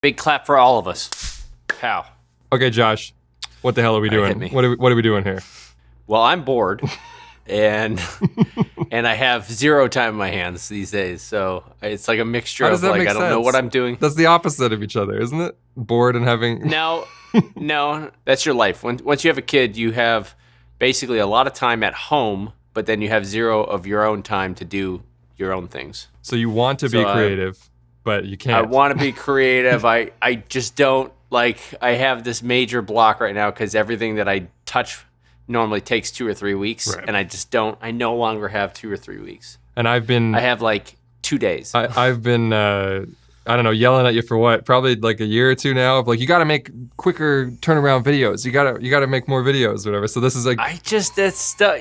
Big clap for all of us. Pow. Okay, Josh, what the hell are we doing? What are we doing here? Well, I'm bored, and I have zero time in my hands these days. So it's like a mixture of like I don't know what I'm doing. That's the opposite of each other, isn't it? Bored and having No, that's your life. Once you have a kid, you have basically a lot of time at home, but then you have zero of your own time to do your own things. So you want to be creative, but you can't. I want to be creative. I just don't. Like, I have this major block right now because everything that I touch normally takes 2 or 3 weeks, right. And I just don't. I no longer have 2 or 3 weeks. And I have like 2 days. I've been, I don't know, yelling at you for what? Probably like a year or two now of like, you got to make quicker turnaround videos. You got to make more videos or whatever. So this is like.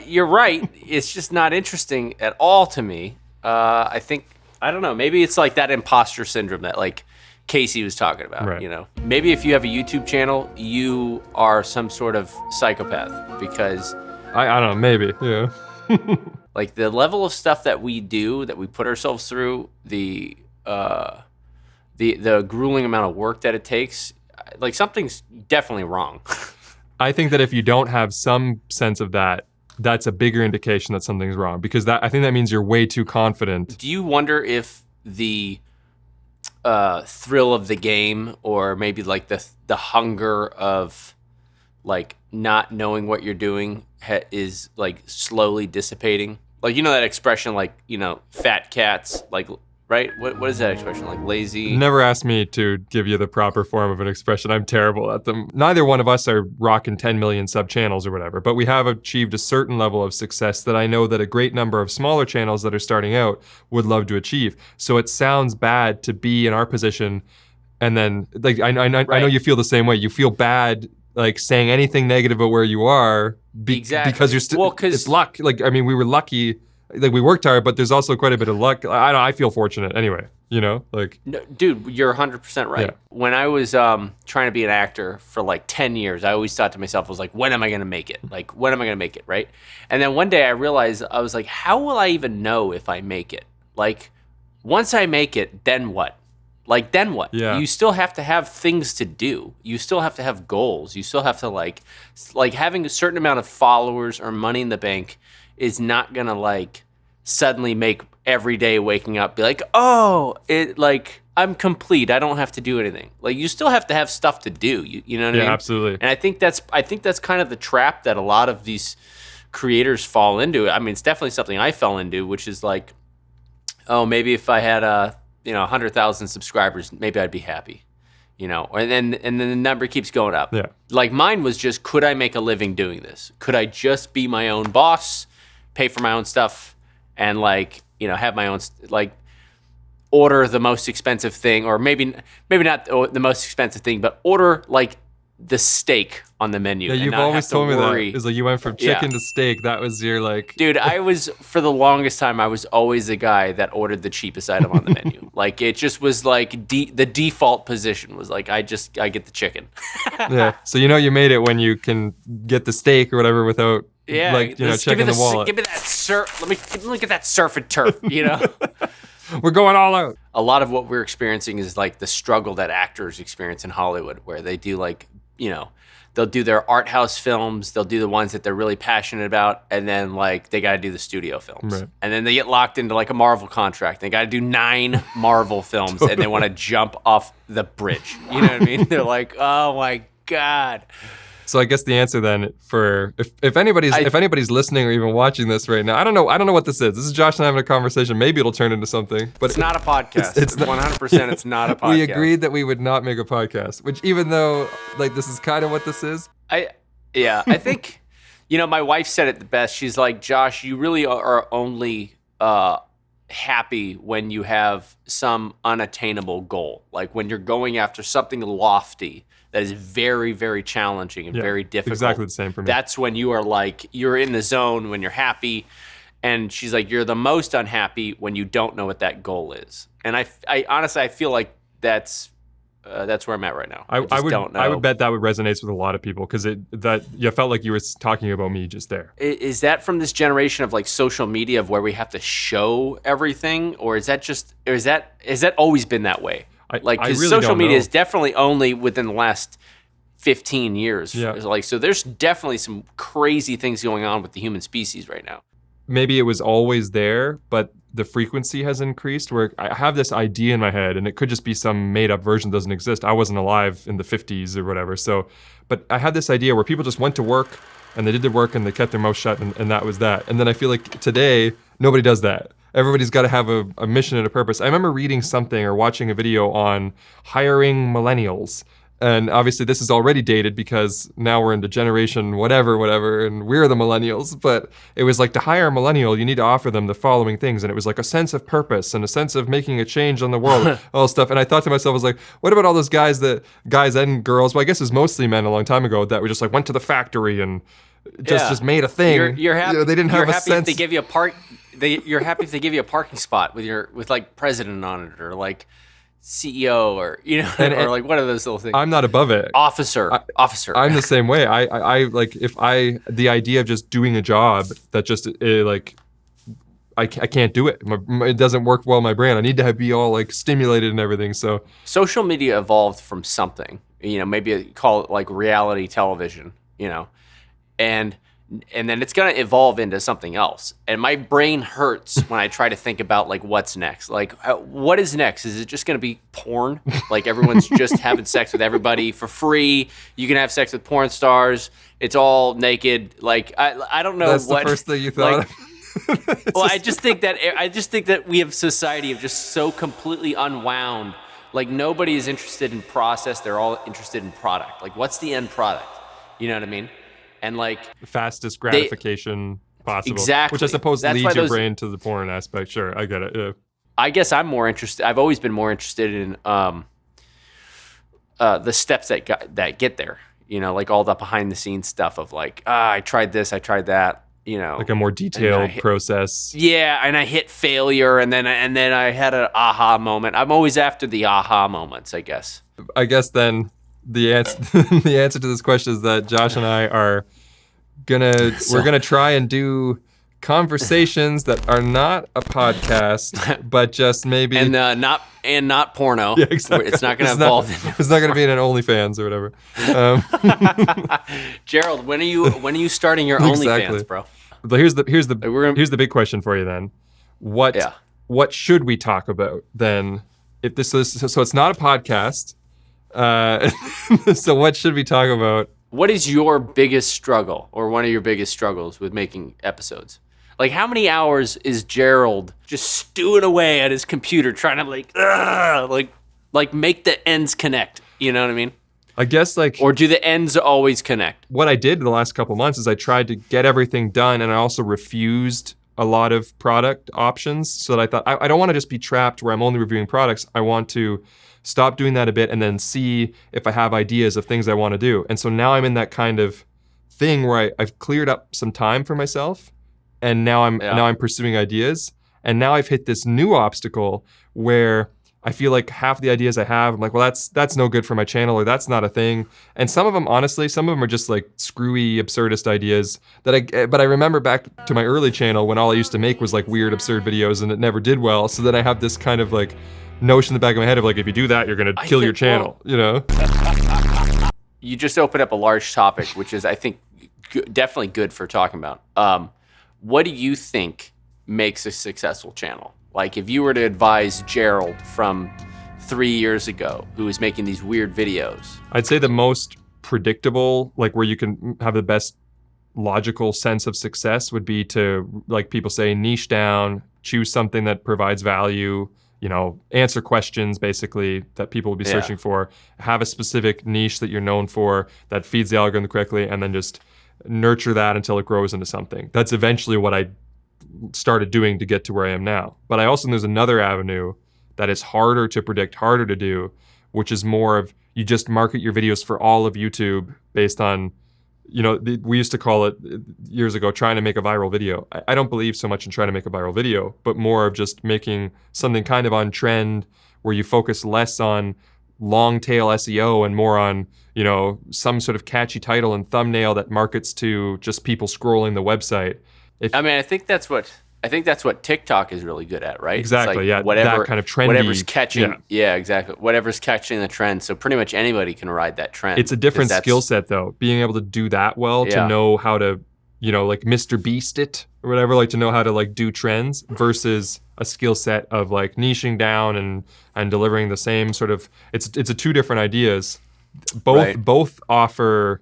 You're right. It's just not interesting at all to me. I think, I don't know, maybe it's like that imposter syndrome that like Casey was talking about, right. You know? Maybe if you have a YouTube channel, you are some sort of psychopath because... I don't know, maybe, yeah. Like the level of stuff that we do, that we put ourselves through, the grueling amount of work that it takes, like something's definitely wrong. I think that if you don't have some sense of that, that's a bigger indication that something's wrong because I think that means you're way too confident. Do you wonder if the thrill of the game or maybe like the hunger of like not knowing what you're doing is like slowly dissipating? Like, you know that expression, like, you know, fat cats, like, right? What is that expression? Like lazy? Never ask me to give you the proper form of an expression. I'm terrible at them. Neither one of us are rocking 10 million sub channels or whatever, but we have achieved a certain level of success that I know that a great number of smaller channels that are starting out would love to achieve. So it sounds bad to be in our position. And then like, I know you feel the same way. You feel bad like saying anything negative about where you are exactly. Because you're still, it's luck. Like, I mean, we were lucky. Like, we worked hard, but there's also quite a bit of luck. I feel fortunate anyway, you know? Like, no, dude, you're 100% right. Yeah. When I was trying to be an actor for like 10 years, I always thought to myself, I was like, when am I going to make it? Like, when am I going to make it, right? And then one day I realized, I was like, how will I even know if I make it? Like, once I make it, then what? Like, then what? Yeah. You still have to have things to do. You still have to have goals. You still have to like having a certain amount of followers or money in the bank is not gonna like suddenly make every day waking up be like, oh, it like I'm complete. I don't have to do anything. Like, you still have to have stuff to do. You know what I mean? Yeah, absolutely. And I think that's kind of the trap that a lot of these creators fall into. I mean, it's definitely something I fell into, which is like, oh, maybe if I had 100,000 subscribers, maybe I'd be happy. You know, and then the number keeps going up. Yeah. Like, mine was just, could I make a living doing this? Could I just be my own boss, pay for my own stuff, and like, you know, have my own, like, order the most expensive thing, or maybe not the most expensive thing, but order like the steak on the menu. Yeah, you've always told me that. It's like you went from chicken to steak. That was your like... Dude, for the longest time, I was always the guy that ordered the cheapest item on the menu. Like, it just was like the default position was like, I get the chicken. Yeah, so you know you made it when you can get the steak or whatever without checking the wallet. Give me that surf. Let me get that surf and turf, you know? We're going all out. A lot of what we're experiencing is like the struggle that actors experience in Hollywood, where they do like, you know, they'll do their art house films, they'll do the ones that they're really passionate about, and then like they got to do the studio films. Right. And then they get locked into like a Marvel contract. They got to do 9 Marvel films totally. And they want to jump off the bridge. You know what I mean? They're like, "Oh my God." So I guess the answer then for if anybody's listening or even watching this right now, I don't know what this is. This is Josh and I having a conversation. Maybe it'll turn into something. But it's not a podcast. It's 100%. It's not a podcast. We agreed that we would not make a podcast. Which, even though like this is kind of what this is. I think, you know, my wife said it the best. She's like, Josh, you really are only happy when you have some unattainable goal. Like when you're going after something lofty that is very, very challenging and very difficult. Exactly the same for me. That's when you are like, you're in the zone, when you're happy. And she's like, you're the most unhappy when you don't know what that goal is. And I honestly, I feel like that's where I'm at right now. I don't know. I would bet that would resonate with a lot of people because that you felt like you were talking about me just there. Is that from this generation of like social media of where we have to show everything, or is that always been that way? Like, I because really social don't media know. is definitely only within the last 15 years. Yeah. Like, so there's definitely some crazy things going on with the human species right now. Maybe it was always there, but the frequency has increased where I have this idea in my head, and it could just be some made up version that doesn't exist. I wasn't alive in the 50s or whatever. So, but I had this idea where people just went to work and they did their work and they kept their mouth shut, and that was that. And then I feel like today, nobody does that. Everybody's got to have a mission and a purpose. I remember reading something or watching a video on hiring millennials. And obviously this is already dated because now we're into generation whatever, and we're the millennials. But it was like, to hire a millennial, you need to offer them the following things. And it was like a sense of purpose and a sense of making a change on the world, all this stuff. And I thought to myself, I was like, what about all those guys and girls, well, I guess it was mostly men a long time ago, that were just like went to the factory and just made a thing. You're happy. They didn't have you're a happy sense. if they give you a you're happy if they give you a parking spot with like president on it, or like CEO, or or like one of those little things. I'm not above it. Officer. I'm the same way. I like, the idea of just doing a job that just like, I can't do it. It doesn't work well in my brain. I need to be all like stimulated and everything. So social media evolved from something, maybe call it like reality television, and then it's going to evolve into something else. And my brain hurts when I try to think about like what's next. Like, what is next? Is it just going to be porn? Like, everyone's just having sex with everybody for free. You can have sex with porn stars. It's all naked. Like, I don't know. That's the first thing you thought of. Well, I just think that we have society of just so completely unwound. Like, nobody is interested in process. They're all interested in product. Like, what's the end product? You know what I mean? And like, fastest gratification possible. Exactly. Which I suppose That's leads why your brain to the porn aspect. Sure, I get it. Yeah. I guess I'm more interested. I've always been more interested in the steps that get there. Like all the behind the scenes stuff of like, I tried this, I tried that. Like a more detailed process. Yeah, and I hit failure, and then I had an aha moment. I'm always after the aha moments, I guess. I guess then the answer to this question is that Josh and I are we're gonna try and do conversations that are not a podcast, but just maybe not porno. Yeah, exactly. It's not going to evolve. It's not going to be in an OnlyFans or whatever. Gerald, when are you starting your OnlyFans, bro? But here's the big question for you then. What should we talk about then? If this is so, it's not a podcast. So what should we talk about? What is your biggest struggle, or one of your biggest struggles with making episodes? Like, how many hours is Gerald just stewing away at his computer trying to like make the ends connect? You know what I mean? I guess or do the ends always connect? What I did in the last couple months is I tried to get everything done, and I also refused a lot of product options, so that I thought I don't want to just be trapped where I'm only reviewing products. I want to stop doing that a bit and then see if I have ideas of things I want to do. And so now I'm in that kind of thing where I've cleared up some time for myself, and now I'm pursuing ideas. And now I've hit this new obstacle where I feel like half the ideas I have, I'm like, well, that's no good for my channel, or that's not a thing. And some of them, honestly, are just like screwy, absurdist ideas but I remember back to my early channel when all I used to make was like weird, absurd videos, and it never did well. So then I have this kind of like notion in the back of my head of like, if you do that, you're gonna kill your channel, You just opened up a large topic, which is, I think, definitely good for talking about. What do you think makes a successful channel? Like, if you were to advise Gerald from 3 years ago, who was making these weird videos. I'd say the most predictable, like where you can have the best logical sense of success, would be to, like people say, niche down, choose something that provides value, answer questions basically that people will be searching for, have a specific niche that you're known for that feeds the algorithm correctly, and then just nurture that until it grows into something. That's eventually what I started doing to get to where I am now. But I also think there's another avenue that is harder to predict, harder to do, which is more of, you just market your videos for all of YouTube based on, we used to call it years ago, trying to make a viral video. I don't believe so much in trying to make a viral video, but more of just making something kind of on trend, where you focus less on long tail SEO and more on, some sort of catchy title and thumbnail that markets to just people scrolling the website. I think that's what I think that's what TikTok is really good at, right? Exactly. It's like Yeah. whatever, that kind of trendy. whatever's catching. Yeah. Yeah, exactly. Whatever's catching the trend. So pretty much anybody can ride that trend. It's a different skill set, though. Being able to do that well, to know how to, like Mr. Beast it or whatever, like to know how to like do trends versus a skill set of like niching down and delivering the same sort of. It's a two different ideas. Both offer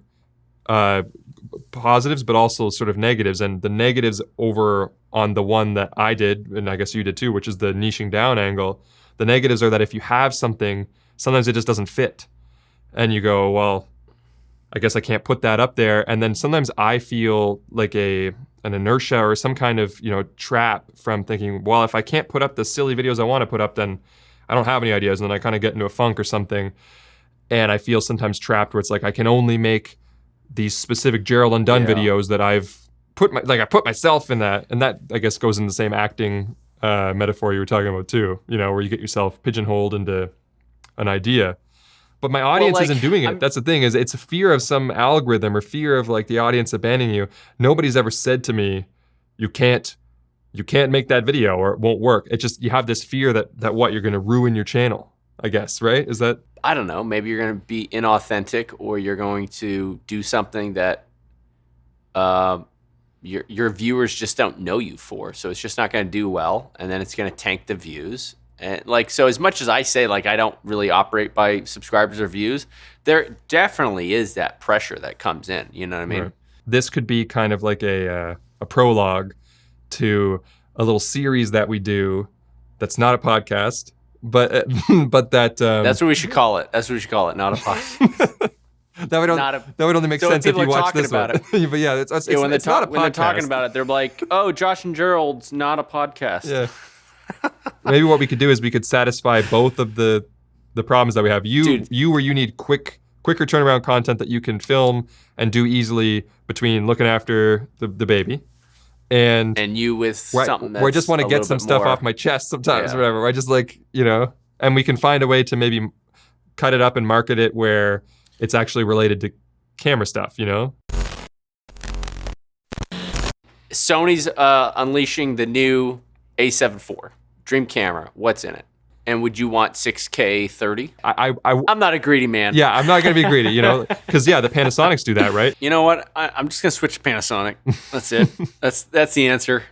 positives, but also sort of negatives. And the negatives over on the one that I did, and I guess you did too, which is the niching down angle. The negatives are that if you have something, sometimes it just doesn't fit. And you go, well, I guess I can't put that up there. And then sometimes I feel like an inertia or some kind of, trap from thinking, well, if I can't put up the silly videos I want to put up, then I don't have any ideas. And then I kind of get into a funk or something. And I feel sometimes trapped where it's like I can only make these specific Gerald Undone videos that I put myself in that. And that, I guess, goes in the same acting metaphor you were talking about too, where you get yourself pigeonholed into an idea. But my audience isn't doing it. That's the thing, is it's a fear of some algorithm or fear of like the audience abandoning you. Nobody's ever said to me, you can't make that video or it won't work. It's just, you have this fear that you're going to ruin your channel, I guess, right? Is that? I don't know. Maybe you're going to be inauthentic, or you're going to do something that your viewers just don't know you for. So it's just not going to do well, and then it's going to tank the views. And so as much as I say, I don't really operate by subscribers or views, there definitely is that pressure that comes in. You know what I mean? Right. This could be kind of like a prologue to a little series that we do that's not a podcast, but that... that's what we should call it. That's what we should call it, not a podcast. that would only make sense if you watch this one. But yeah, it's not a podcast. When they're talking about it, they're like, oh, Josh and Gerald's not a podcast. Yeah. Maybe what we could do is we could satisfy both of the problems that we have. You where you need quicker turnaround content that you can film and do easily between looking after the baby. And you with something that's where I just want to get some stuff off my chest sometimes, or whatever. I just and we can find a way to maybe cut it up and market it where it's actually related to camera stuff, Sony's unleashing the new A7 IV Dream camera. What's in it? And would you want 6K 30? I'm not a greedy man. Yeah, I'm not going to be greedy, because the Panasonics do that, right? You know what? I'm just going to switch to Panasonic. That's it. That's the answer.